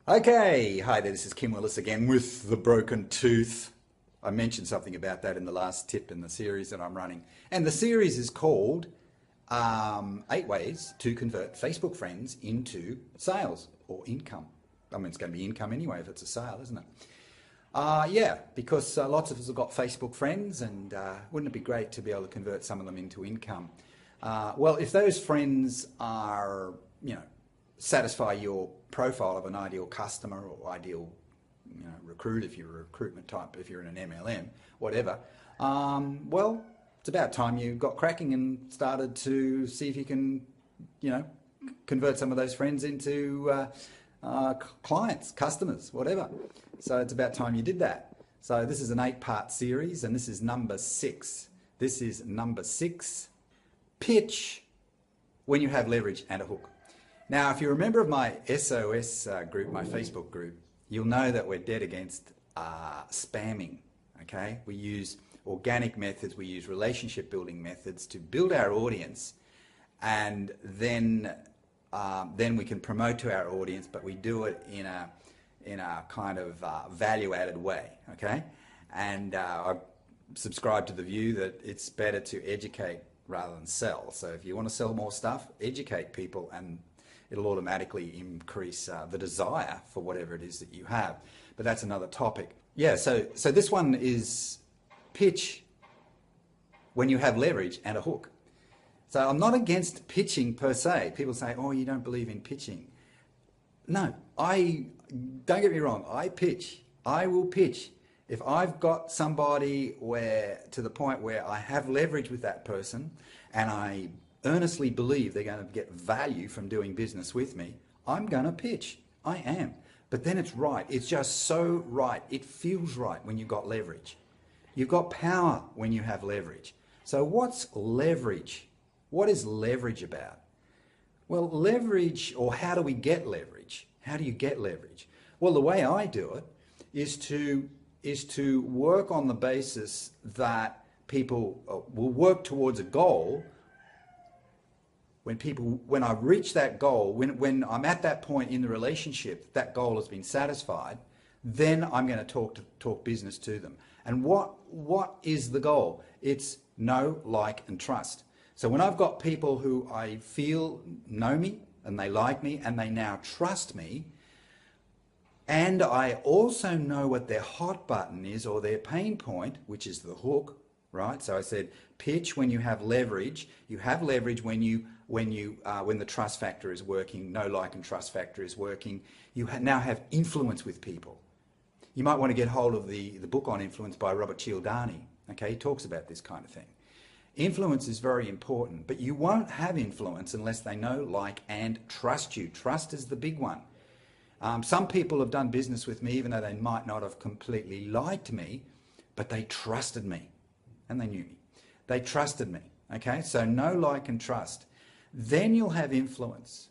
Okay, hi there, this is Kim Willis again with the broken tooth. I mentioned something about that in the last tip in the series that I'm running. And the series is called 8 Ways to Convert Facebook Friends into Sales or Income. I mean, it's going to be income anyway if it's a sale, isn't it? Yeah, because lots of us have got Facebook friends, and wouldn't it be great to be able to convert some of them into income? Well, if those friends are, satisfy your profile of an ideal customer or ideal, recruit, if you're a recruitment type, if you're in an MLM, whatever, well, it's about time you got cracking and started to see if you can, convert some of those friends into clients, customers, whatever. So it's about time you did that. So this is an 8-part series, and this is number 6. This is number 6, pitch when you have leverage and a hook. Now, if you're a member of my SOS group, my Facebook group, you'll know that we're dead against spamming, okay? We use organic methods, we use relationship building methods to build our audience, and then we can promote to our audience, but we do it in a kind of value-added way, okay? And I subscribe to the view that it's better to educate rather than sell. So if you want to sell more stuff, educate people, and it'll automatically increase the desire for whatever it is that you have. But that's another topic. Yeah, so this one is pitch when you have leverage and a hook. So I'm not against pitching per se. People say, oh, you don't believe in pitching. No, don't get me wrong, I pitch. I will pitch. If I've got somebody to the point where I have leverage with that person and I earnestly believe they're going to get value from doing business with me, I'm going to pitch. I am. But then it's right. It's just so right. It feels right when you've got leverage. You've got power when you have leverage. So what's leverage? What is leverage about? Well, leverage, or how do we get leverage? How do you get leverage? Well, the way I do it is to work on the basis that people will work towards a goal. When I reach that goal, when I'm at that point in the relationship, that goal has been satisfied, then I'm going to talk business to them. And what is the goal? It's know, like, and trust. So when I've got people who I feel know me and they like me and they now trust me, and I also know what their hot button is or their pain point, which is the hook, right? So I said pitch when you have leverage. You have leverage when the trust factor is working, know, like, and trust factor is working. You now have influence with people. You might want to get hold of the book on influence by Robert Cialdini. Okay, he talks about this kind of thing. Influence is very important, but you won't have influence unless they know, like, and trust you. Trust is the big one. Some people have done business with me even though they might not have completely liked me, but they trusted me and they knew me. They trusted me, okay? So know, like, and trust. Then you'll have influence,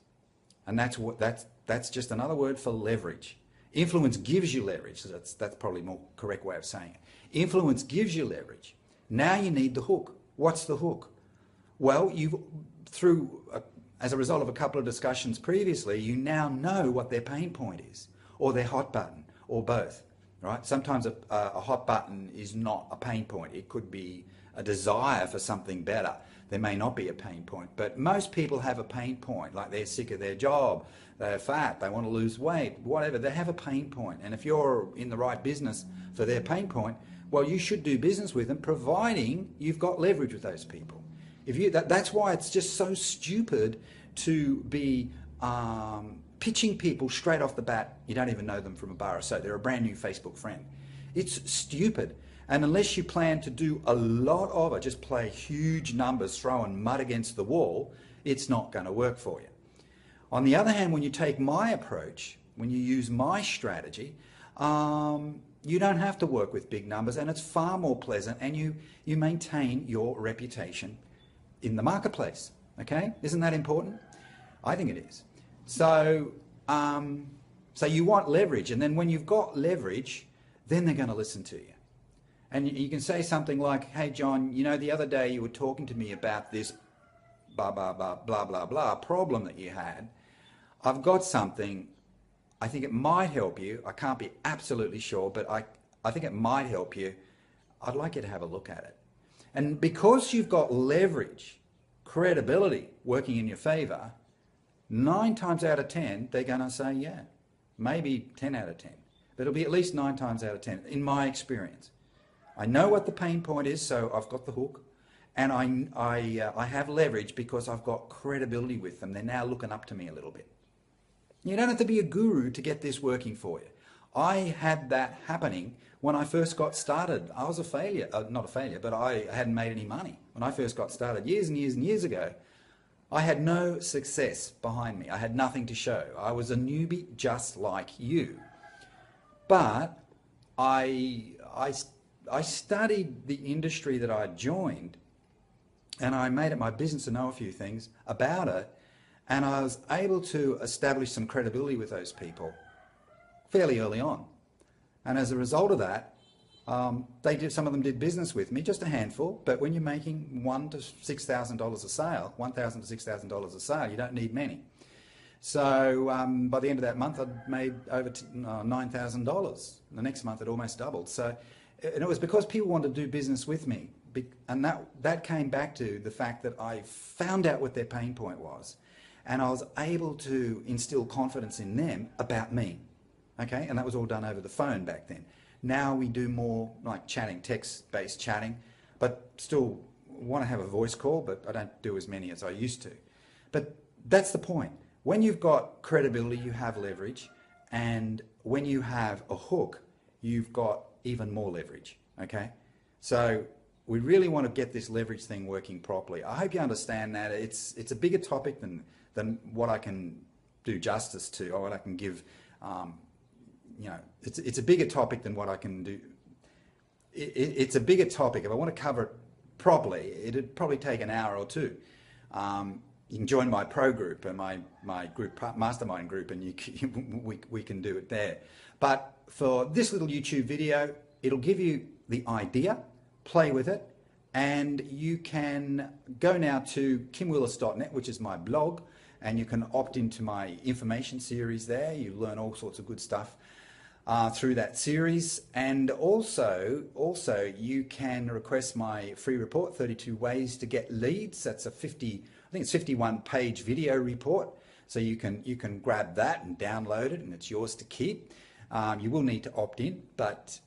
and that's just another word for leverage. Influence gives you leverage, so that's probably a more correct way of saying it. Influence gives you leverage. Now you need the hook. What's the hook? Well, as a result of a couple of discussions previously, you now know what their pain point is, or their hot button, or both, right? Sometimes a hot button is not a pain point. It could be a desire for something better. There may not be a pain point, but most people have a pain point, like they're sick of their job, they're fat, they want to lose weight, whatever. They have a pain point, and if you're in the right business for their pain point, well, you should do business with them, providing you've got leverage with those people. That's why it's just so stupid to be pitching people straight off the bat. You don't even know them from a bar or so. They're a brand new Facebook friend. It's stupid. And unless you plan to do a lot of it, just play huge numbers, throwing mud against the wall, it's not going to work for you. On the other hand, when you take my approach, when you use my strategy, you don't have to work with big numbers, and it's far more pleasant, and you maintain your reputation in the marketplace. Okay? Isn't that important? I think it is. So you want leverage, and then when you've got leverage, then they're going to listen to you. And you can say something like, hey, John, the other day you were talking to me about this blah, blah, blah, blah, blah, blah problem that you had. I've got something. I think it might help you. I can't be absolutely sure, but I think it might help you. I'd like you to have a look at it. And because you've got leverage, credibility working in your favor, 9 times out of 10, they're going to say, yeah, maybe 10 out of 10. But it'll be at least 9 times out of 10, in my experience. I know what the pain point is, so I've got the hook. And I have leverage because I've got credibility with them. They're now looking up to me a little bit. You don't have to be a guru to get this working for you. I had that happening when I first got started. I was a failure, not a failure, but I hadn't made any money. When I first got started years and years and years ago, I had no success behind me. I had nothing to show. I was a newbie just like you. But I studied the industry that I joined, and I made it my business to know a few things about it, and I was able to establish some credibility with those people fairly early on. And as a result of that, some of them did business with me, just a handful, but when you're making $1,000 to $6,000 a sale, $1,000 to $6,000 a sale, you don't need many. So by the end of that month, I'd made over $9,000. The next month, it almost doubled. So, and it was because people wanted to do business with me. And that came back to the fact that I found out what their pain point was. And I was able to instill confidence in them about me. Okay, and that was all done over the phone back then. Now we do more like chatting, text-based chatting, but still want to have a voice call, but I don't do as many as I used to. But that's the point. When you've got credibility, you have leverage, and when you have a hook, you've got even more leverage, okay? So we really want to get this leverage thing working properly. I hope you understand that. It's a bigger topic than what I can do justice to, or what I can give. You know, it's a bigger topic than what I can do. It's a bigger topic. If I want to cover it properly, it'd probably take an hour or two. You can join my pro group and my group mastermind group, and we can do it there. But for this little YouTube video, it'll give you the idea, play with it, and you can go now to kimwillis.net, which is my blog, and you can opt into my information series there. You learn all sorts of good stuff through that series, and also you can request my free report, 32 Ways to Get Leads. That's a 51-page video report, so you can grab that and download it, and it's yours to keep. You will need to opt in, but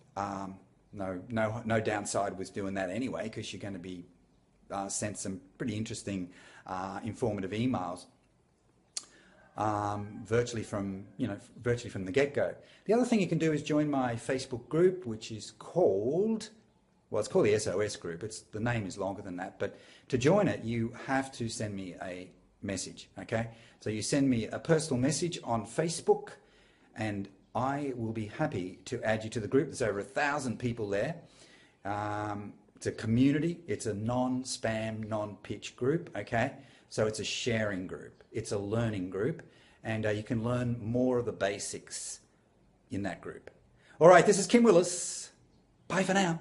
no downside with doing that anyway, because you're going to be sent some pretty interesting, informative emails. Virtually from the get-go. The other thing you can do is join my Facebook group, which is called, well, it's called the SOS group. The name is longer than that, but to join it, you have to send me a message, okay? So you send me a personal message on Facebook, and I will be happy to add you to the group. There's over 1,000 people there. It's a community. It's a non-spam, non-pitch group, okay? So it's a sharing group. It's a learning group, and you can learn more of the basics in that group. All right, this is Kim Willis. Bye for now.